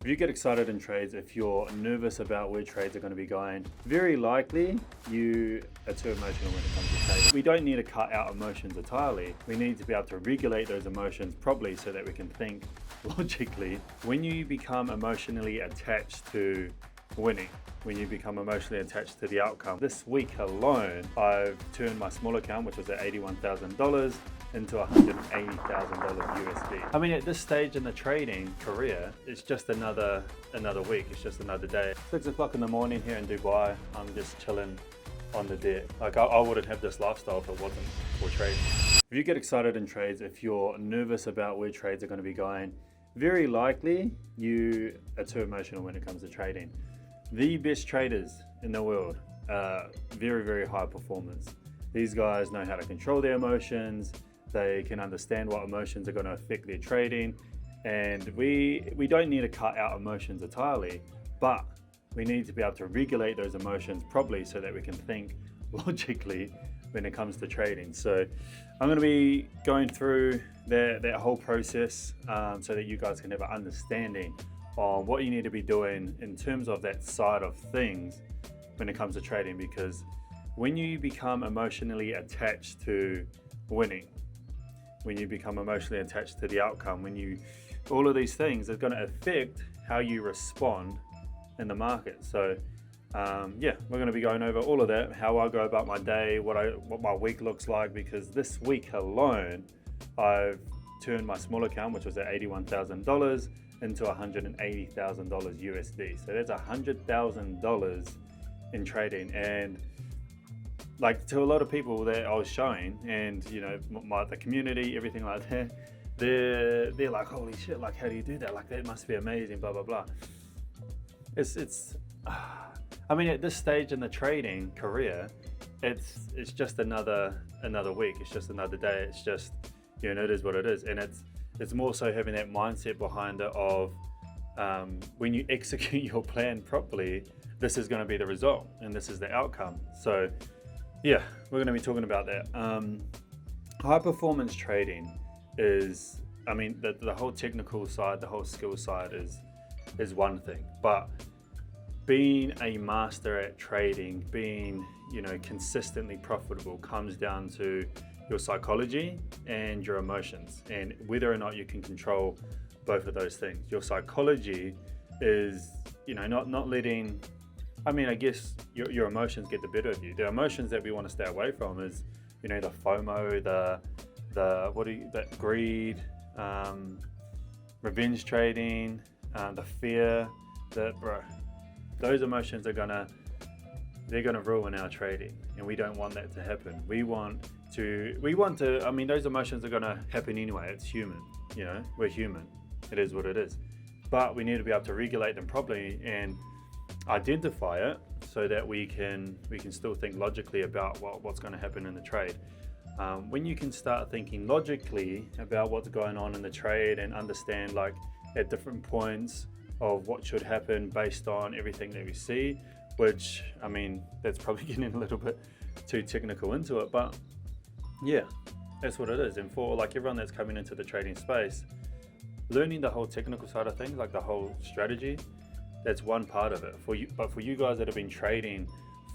If you get excited in trades, if you're nervous about where trades are going to be going, very likely you are too emotional when it comes to trading. We don't need to cut out emotions entirely. We need to be able to regulate those emotions properly so that we can think logically. When you become emotionally attached to winning, when you become emotionally attached to the outcome. This week alone, I've turned my small account, which was at $81,000, into $180,000 USD. I mean, at this stage in the trading career, it's just another week. It's just another day. 6 o'clock in the morning here in Dubai, I'm just chilling on the deck. Like I wouldn't have this lifestyle if it wasn't for trading. If you get excited in trades, if you're nervous about where trades are going to be going, very likely you are too emotional when it comes to trading. The best traders in the world are very, very high performers. These guys know how to control their emotions. They can understand what emotions are going to affect their trading. And we don't need to cut out emotions entirely, but we need to be able to regulate those emotions properly so that we can think logically when it comes to trading. So I'm going to be going through that whole process so that you guys can have an understanding on what you need to be doing in terms of that side of things when it comes to trading. Because when you become emotionally attached to winning, when you become emotionally attached to the outcome, all of these things are going to affect how you respond in the market. So we're going to be going over all of that, how I go about my day, what my week looks like, because this week alone I've turned my small account, which was at $81,000, into $180,000 USD. So that's $100,000 in trading. And like, to a lot of people that I was showing, and you know, the community, everything like that, they're like, holy shit, like, how do you do that? Like, that must be amazing, blah blah blah. I mean, at this stage in the trading career, it's just another week. It's just another day. It's just, you know, it is what it is. And it's more so having that mindset behind it of when you execute your plan properly, this is going to be the result and this is the outcome. So yeah, we're going to be talking about that. High performance trading is, I mean, the whole technical side, the whole skill side is one thing, but being a master at trading, being, you know, consistently profitable comes down to your psychology and your emotions, and whether or not you can control both of those things. Your psychology is, you know, not letting, I mean, I guess your emotions get the better of you. The emotions that we want to stay away from is, you know, the FOMO, that greed, revenge trading, the fear, those emotions they're gonna ruin our trading, and we don't want that to happen. We want to, I mean, those emotions are gonna happen anyway. It's human, you know, we're human. It is what it is. But we need to be able to regulate them properly and identify it so that we can still think logically about what's going to happen in the trade. When you can start thinking logically about what's going on in the trade and understand, like, at different points of what should happen based on everything that we see, which, I mean, that's probably getting a little bit too technical into it, but yeah, that's what it is. And for like everyone that's coming into the trading space, learning the whole technical side of things, like the whole strategy, that's one part of it for you. But for you guys that have been trading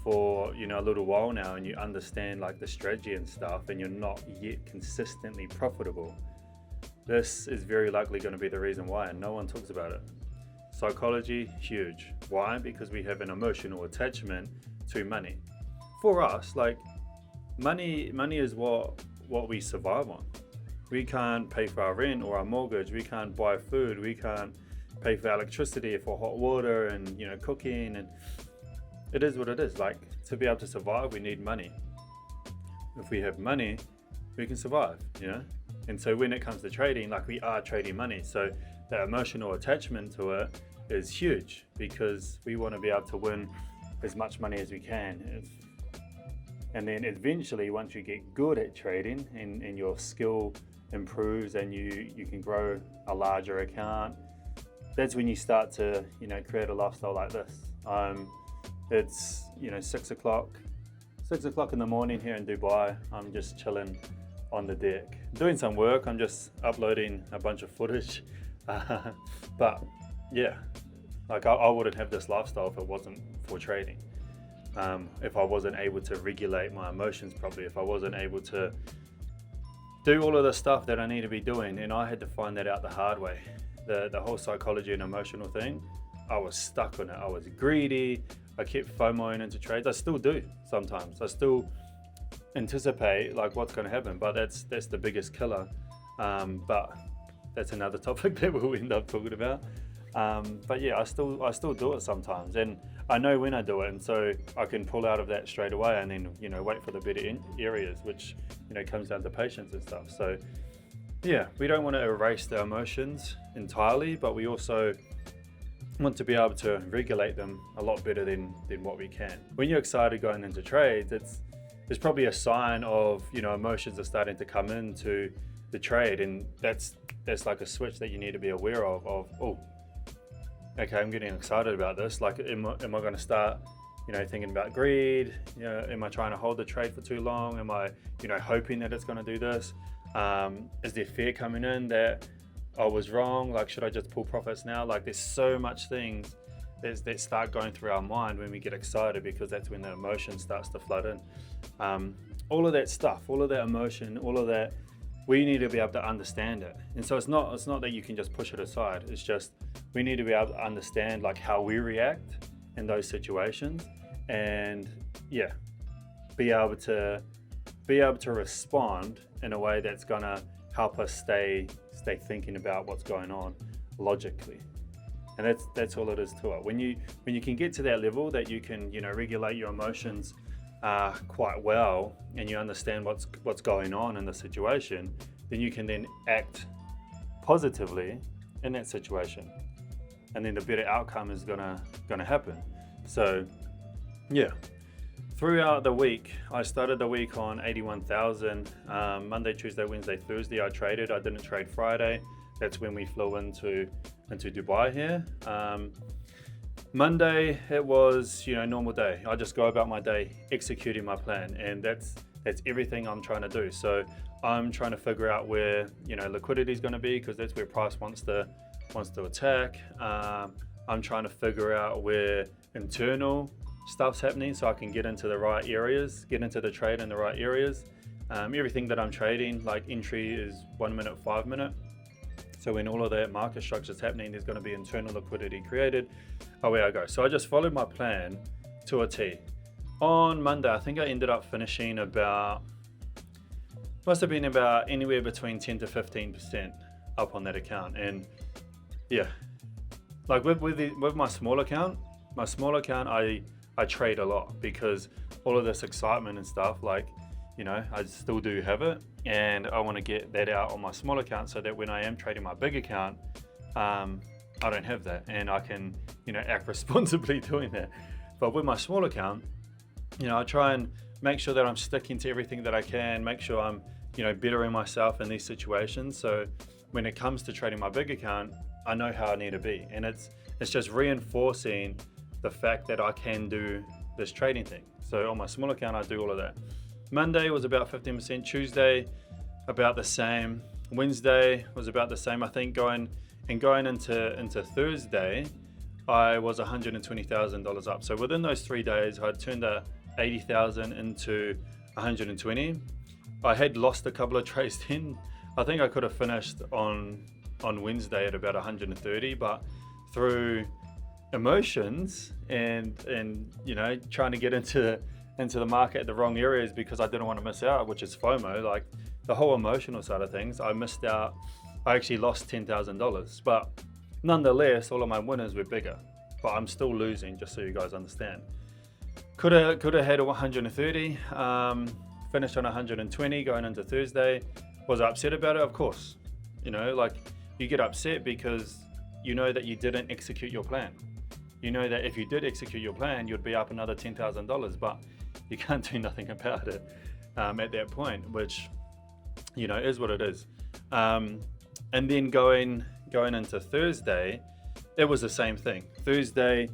for, you know, a little while now, and you understand like the strategy and stuff, and you're not yet consistently profitable, this is very likely going to be the reason why, and no one talks about it. Psychology, huge. Why? Because we have an emotional attachment to money. For us, like, money is what we survive on. We can't pay for our rent or our mortgage. We can't buy food. We can't pay for electricity, for hot water, and, you know, cooking. And it is what it is. Like, to be able to survive, we need money. If we have money, we can survive, you know. And so when it comes to trading, like, we are trading money. So the emotional attachment to it is huge, because we want to be able to win as much money as we can. And then eventually, once you get good at trading and your skill improves and you can grow a larger account, that's when you start to, you know, create a lifestyle like this. It's, you know, 6 o'clock in the morning here in Dubai. I'm just chilling on the deck, doing some work. I'm just uploading a bunch of footage. But yeah, Like I wouldn't have this lifestyle if it wasn't for trading. If I wasn't able to regulate my emotions properly, if I wasn't able to do all of the stuff that I need to be doing, and I had to find that out the hard way. The whole psychology and emotional thing, I was stuck on it. I was greedy. I kept FOMOing into trades. I still do sometimes. I still anticipate like what's going to happen, but that's the biggest killer. But that's another topic that we'll end up talking about. But yeah, I still do it sometimes, and I know when I do it, and so I can pull out of that straight away, and then wait for the better areas, which comes down to patience and stuff. So yeah, we don't want to erase the emotions entirely, but we also want to be able to regulate them a lot better than what we can. When you're excited going into trades, it's probably a sign of emotions are starting to come into the trade, and that's like a switch that you need to be aware of. Oh, okay, I'm getting excited about this. Like, am I going to start, thinking about greed? Am I trying to hold the trade for too long? Am I, hoping that it's going to do this? Is there fear coming in that I was wrong? Like, should I just pull profits now? Like, there's so much things that start going through our mind when we get excited, because that's when the emotion starts to flood in. All of that stuff, all of that emotion, all of that, we need to be able to understand it. And so it's not that you can just push it aside. It's just we need to be able to understand like how we react in those situations, and yeah, be able to respond in a way that's gonna help us stay thinking about what's going on logically. And that's all it is to it. When you can get to that level that you can regulate your emotions quite well, and you understand what's going on in the situation, then you can then act positively in that situation, and then the better outcome is gonna happen. So yeah, throughout the week, I started the week on 81,000. Monday, Tuesday, Wednesday, Thursday I traded. I didn't trade Friday. That's when we flew into Dubai here. Monday, it was normal day. I just go about my day executing my plan, and that's everything I'm trying to do. So I'm trying to figure out where liquidity is going to be, because that's where price wants to attack. I'm trying to figure out where internal stuff's happening, so I can get into the right areas, get into the trade in the right areas. Everything that I'm trading, like entry is 1 minute, 5 minute. So when all of that market structure is happening, there's going to be internal liquidity created. Away I go. So I just followed my plan to a T. On Monday, I think I ended up finishing must have been about anywhere between 10 to 15% up on that account. And yeah, like with my small account, I trade a lot, because all of this excitement and stuff, like, I still do have it, and I want to get that out on my small account, so that when I am trading my big account, I don't have that, and I can, act responsibly doing that. But with my small account, I try and make sure that I'm sticking to everything that I can, make sure I'm, bettering myself in these situations. So when it comes to trading my big account, I know how I need to be, and it's just reinforcing the fact that I can do this trading thing. So on my small account, I do all of that. Monday was about 15%, Tuesday about the same, Wednesday was about the same. I think going into Thursday, I was $120,000 up. So within those 3 days, I turned 80,000 into 120. I had lost a couple of trades then. I think I could have finished on Wednesday at about 130, but through emotions and trying to get into the market at the wrong areas, because I didn't want to miss out, which is FOMO, like the whole emotional side of things, I missed out. I actually lost $10,000, but nonetheless, all of my winners were bigger, but I'm still losing, just so you guys understand. Could have had a 130, finished on 120 going into Thursday. Was I upset about it? Of course. Like, you get upset because you know that you didn't execute your plan. You know that if you did execute your plan, you'd be up another $10,000, but you can't do nothing about it at that point, which is what it is. And then going into Thursday, it was the same thing. Thursday,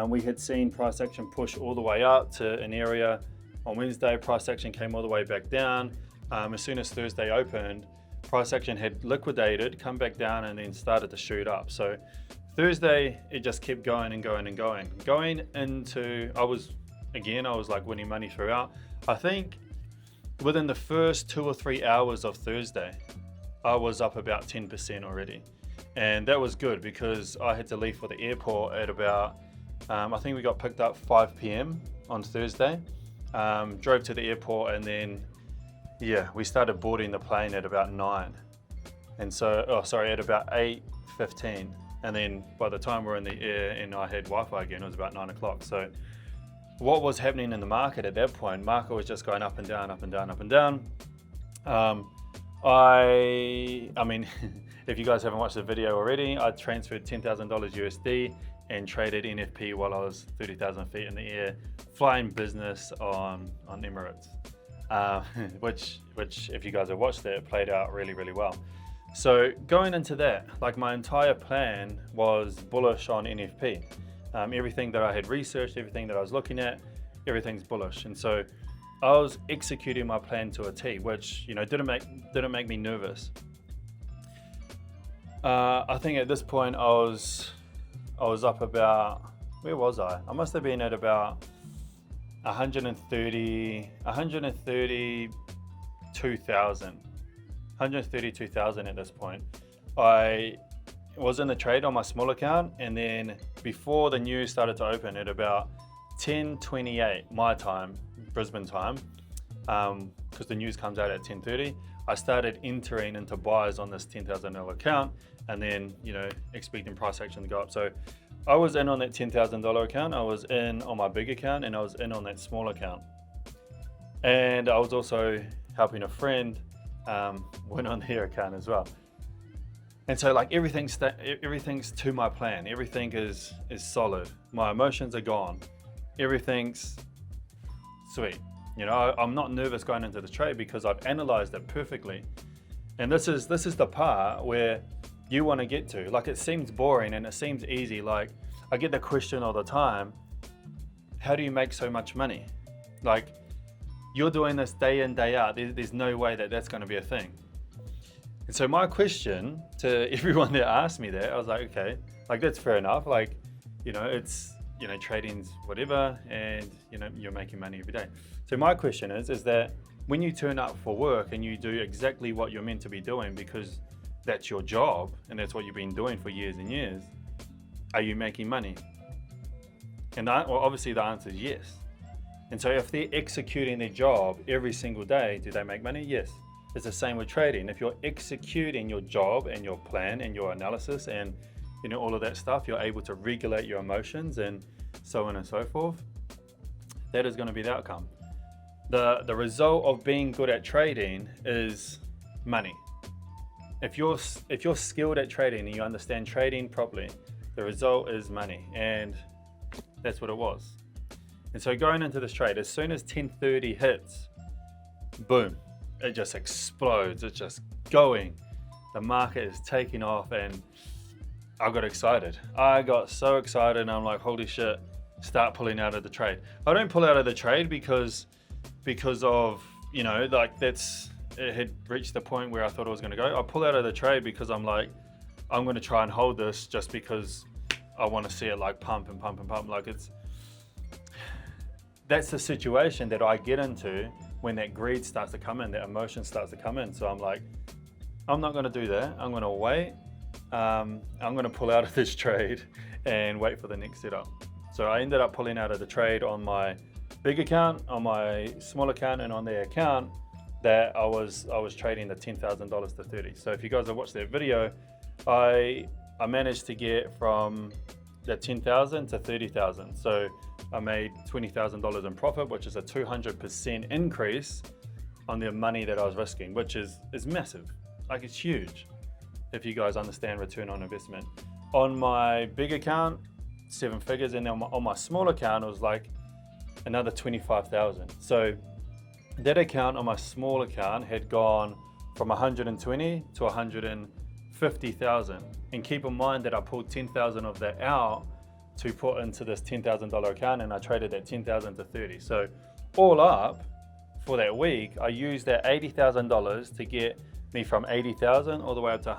we had seen price action push all the way up to an area. On Wednesday, price action came all the way back down. As soon as Thursday opened, price action had liquidated, come back down, and then started to shoot up. So Thursday, it just kept going and going and going. Going into, I was like winning money throughout. I think within the first 2 or 3 hours of Thursday, I was up about 10% already. And that was good because I had to leave for the airport at about, I think we got picked up 5 p.m. on Thursday. Drove to the airport, and then, we started boarding the plane at about 9. And so, at about 8:15. And then by the time we're in the air and I had Wi-Fi again, it was about 9 o'clock. So what was happening in the market at that point, market was just going up and down, up and down, up and down. I mean, if you guys haven't watched the video already, I transferred $10,000 USD and traded NFP while I was 30,000 feet in the air, flying business on Emirates, which if you guys have watched it, played out really, really well. So going into that, like my entire plan was bullish on NFP. Everything that I had researched, everything that I was looking at, everything's bullish. And so I was executing my plan to a T, which didn't make me nervous. I think at this point I was up about, where was I? I must have been at about 132,000 at this point. I was in the trade on my small account, and then before the news started to open at about 10:28 my time, Brisbane time, because the news comes out at 10:30, I started entering into buys on this $10,000 account, and then expecting price action to go up. So I was in on that $10,000 account, I was in on my big account, and I was in on that small account. And I was also helping a friend win on their account as well. And so like everything's to my plan. Everything is solid. My emotions are gone. Everything's sweet. I'm not nervous going into the trade because I've analyzed it perfectly. And this is the part where you want to get to. Like, it seems boring and it seems easy. Like, I get the question all the time, how do you make so much money? Like, you're doing this day in, day out. There's no way that that's going to be a thing. And so my question to everyone that asked me that, I was like, okay, like that's fair enough. Like, it's, trading's whatever, and you're making money every day. So my question is that when you turn up for work and you do exactly what you're meant to be doing because that's your job and that's what you've been doing for years and years, are you making money? And obviously the answer is yes. And so if they're executing their job every single day, do they make money? Yes. It's the same with trading. If you're executing your job and your plan and your analysis and all of that stuff, you're able to regulate your emotions and so on and so forth. That is going to be the outcome. The result of being good at trading is money. If you're skilled at trading and you understand trading properly, the result is money, and that's what it was. And so going into this trade, as soon as 10:30 hits, boom, it just explodes. It's just going. The market is taking off, and I got excited. I got so excited, and I'm like, holy shit, start pulling out of the trade. I don't pull out of the trade because of, it had reached the point where I thought it was going to go. I pull out of the trade because I'm like, I'm going to try and hold this just because I want to see it like pump and pump and pump. Like, that's the situation that I get into when that greed starts to come in, that emotion starts to come in. So I'm like, I'm not going to do that. I'm going to wait. I'm going to pull out of this trade and wait for the next setup. So I ended up pulling out of the trade on my big account, on my small account, and on the account that I was trading the $10,000 to 30. So if you guys have watched that video, I managed to get from that 10,000 to 30,000. So I made $20,000 in profit, which is a 200% increase on the money that I was risking, which is massive. Like, it's huge if you guys understand return on investment. On my big account, 7 figures, and on my small account, it was like another 25,000. So that account on my small account had gone from 120 to 150,000. And keep in mind that I pulled 10,000 of that out to put into this $10,000 account, and I traded that 10,000 to 30. So all up for that week, I used that $80,000 to get me from 80,000 all the way up to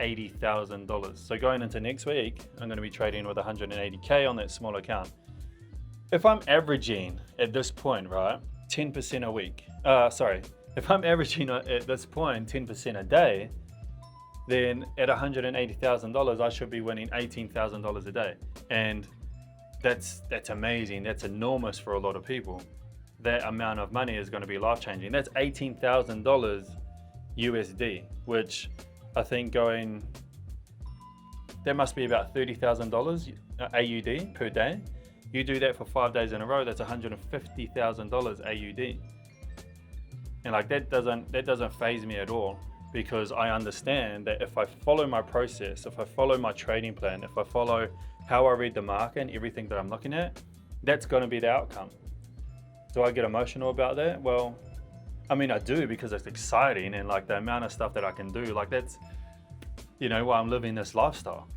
$80,000. So going into next week, I'm going to be trading with 180K on that small account. If I'm averaging at this point, right, 10% a week, if I'm averaging at this point 10% a day, then at $180,000, I should be winning $18,000 a day. And that's amazing. That's enormous for a lot of people. That amount of money is going to be life-changing. That's $18,000 USD, which I think that must be about $30,000 AUD per day. You do that for 5 days in a row, that's $150,000 AUD. And like that doesn't faze me at all, because I understand that if I follow my process, if I follow my trading plan, if I follow how I read the market and everything that I'm looking at, that's going to be the outcome. Do I get emotional about that? Well, I mean, I do, because it's exciting, and like the amount of stuff that I can do, like that's, why I'm living this lifestyle.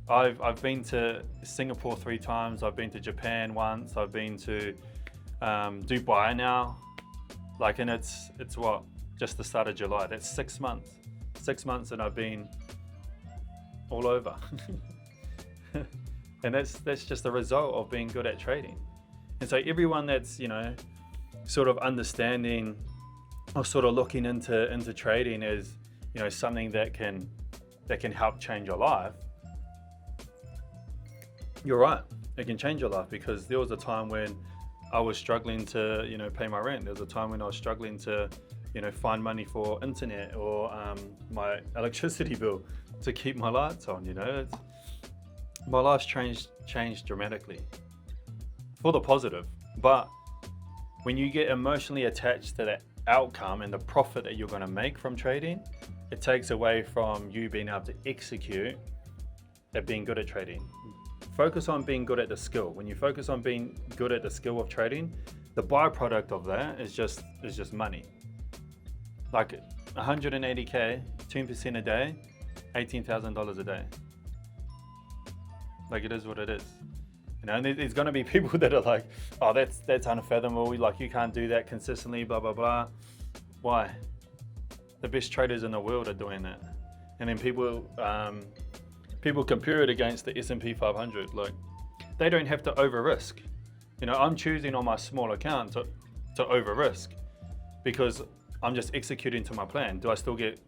I've been to Singapore 3 times. I've been to Japan once. I've been to Dubai now. Like, and it's what, just the start of July. That's 6 months. 6 months, and I've been all over. And that's just a result of being good at trading. And so everyone that's sort of understanding or sort of looking into trading as something that can help change your life. You're right, it can change your life, because there was a time when I was struggling to pay my rent. There was a time when I was struggling to find money for internet or my electricity bill to keep my lights on. My life's changed dramatically for the positive. But when you get emotionally attached to that outcome and the profit that you're going to make from trading, it takes away from you being able to execute at being good at trading. Focus on being good at the skill. When you focus on being good at the skill of trading, the byproduct of that is just money. Like 180K, 10% a day, $18,000 a day. Like, it is what it is. And there's going to be people that are like, oh, that's unfathomable. Like, you can't do that consistently, blah, blah, blah. Why? The best traders in the world are doing that. And then people compare it against the S&P 500. Like, they don't have to over risk. I'm choosing on my small account to over risk, because I'm just executing to my plan. Do I still get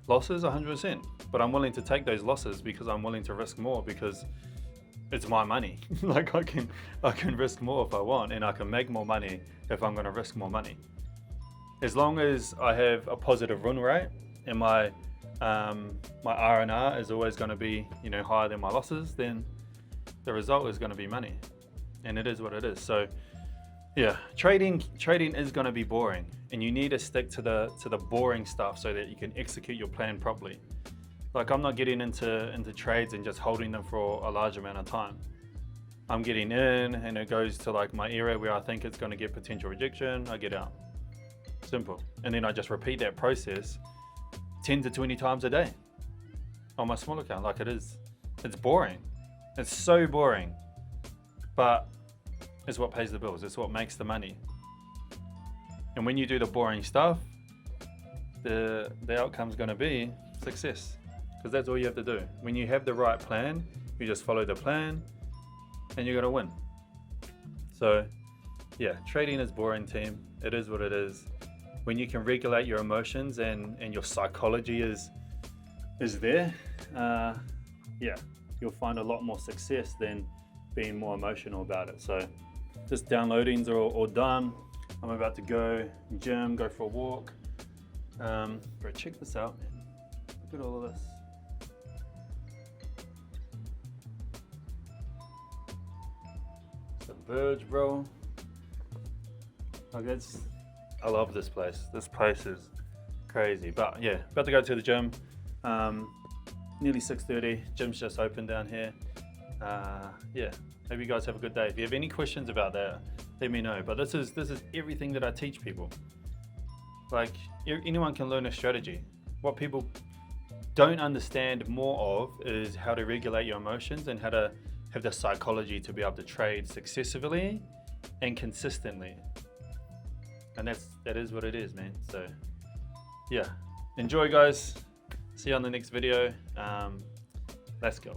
losses? 100%. But I'm willing to take those losses because I'm willing to risk more, because it's my money. Like, I can risk more if I want, and I can make more money if I'm going to risk more money. As long as I have a positive run rate and my R&R is always going to be higher than my losses, then the result is going to be money, and it is what it is. So yeah, trading is going to be boring, and you need to stick to the boring stuff so that you can execute your plan properly. Like, I'm not getting into trades and just holding them for a large amount of time. I'm getting in, and it goes to like my area where I think it's going to get potential rejection, I get out. Simple. And then I just repeat that process 10 to 20 times a day on my small account. Like, it's boring. It's so boring, but it's what pays the bills. It's what makes the money. And when you do the boring stuff, the outcome's going to be success, because that's all you have to do. When you have the right plan, you just follow the plan and you're going to win. So yeah, trading is boring, team. It is what it is. When you can regulate your emotions and your psychology is there, yeah, you'll find a lot more success than being more emotional about it. So this downloadings are all done. I'm about to go gym, go for a walk. Bro, check this out, man. Look at all of this. The birds, bro. Like, I love this place. This place is crazy. But yeah, about to go to the gym. Nearly 6:30. Gym's just open down here. Yeah, hope you guys have a good day. If you have any questions about that, let me know. But this is everything that I teach people. Like, anyone can learn a strategy. What people don't understand more of is how to regulate your emotions and how to have the psychology to be able to trade successfully and consistently. And that is what it is, man. So yeah, enjoy, guys. See you on the next video. Let's go.